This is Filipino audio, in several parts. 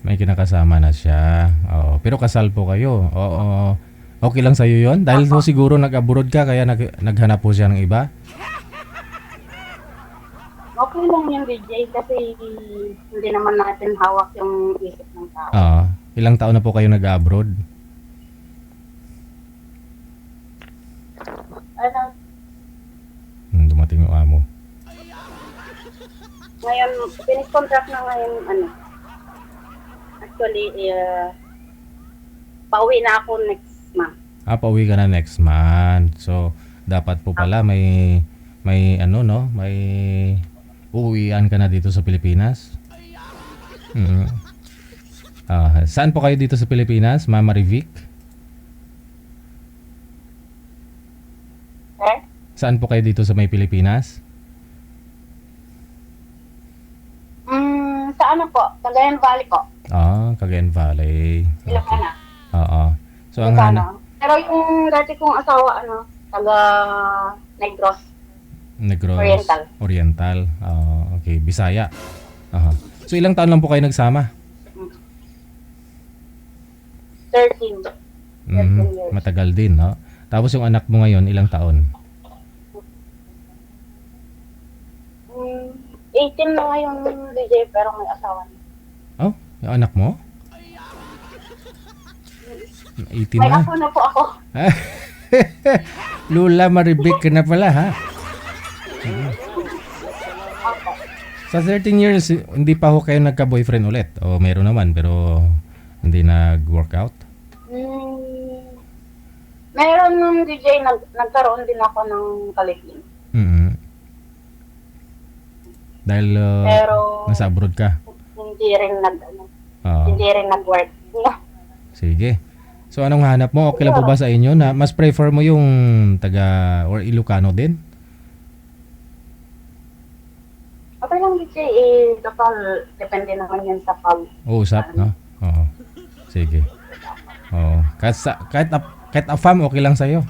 May kinakasama na siya. Oo. Pero kasal po kayo. Oo. Okay lang sa'yo yun? Dahil po siguro nag-abroad ka kaya naghanap po siya ng iba? Okay lang yung DJ kasi hindi naman natin hawak yung isip ng tao. Oo. Ilang taon na po kayo nag-abroad? Ano, Dumating yung amo. ngayon, finish contract na ngayon, ano. Actually, pauwi na ako next month. Pauwi ka na next month. So, dapat po pala may ano no, may uuwian ka na dito sa Pilipinas. Saan po kayo dito sa Pilipinas, Mama Rivic? Eh? Saan po kayo dito sa may Pilipinas? Sa ano po? Cagayan Valley po. Cagayan Valley. Ilocana. Oo. So, ang Ilocana. Pero yung dati kong asawa, ano, taga Negros. Negros Oriental. Oriental. Okay, Bisaya. So, ilang taon lang po kayo nagsama? 13. 13 years. Matagal din, no? Tapos yung anak mo ngayon, ilang taon? 18 na ngayon DJ pero may asawa na. Yung anak mo? 18 May na. apo na po ako. Lula Marivic ka na pala, ha? Sa 13 years, hindi pa ho kayo nagka-boyfriend ulit? O meron naman, pero hindi nag-workout? Meron nung DJ, nagkaroon din ako ng kalipin. Dahil Pero nasa abroad ka? hindi rin hindi rin nag-work. Sige. So anong hanap mo? Okay lang po ba sa inyo na mas prefer mo yung taga or Ilocano din? Okay lang DJ, total depende naman yan sa Usap, no? Oo. Sige. Oo. Kahit afam, okay lang sa'yo.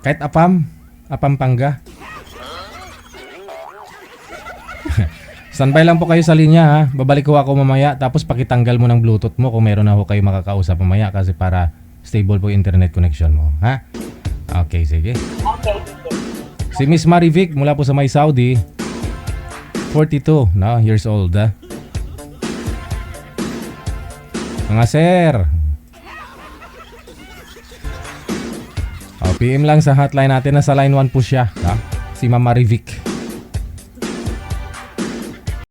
Kahit Apampanga. Standby lang po kayo sa linya, ha. Babalik ko ako mamaya tapos pakitanggal mo ng Bluetooth mo kung meron na ho kayo makakausap mamaya kasi para stable po yung internet connection mo, ha? Okay, sige. Okay, DJ. Si Miss Marivic mula po sa May Saudi, 42 years old, ha? Mga sir, PM lang sa hotline natin, nasa line 1 po siya, ha? Si Mama Rivic.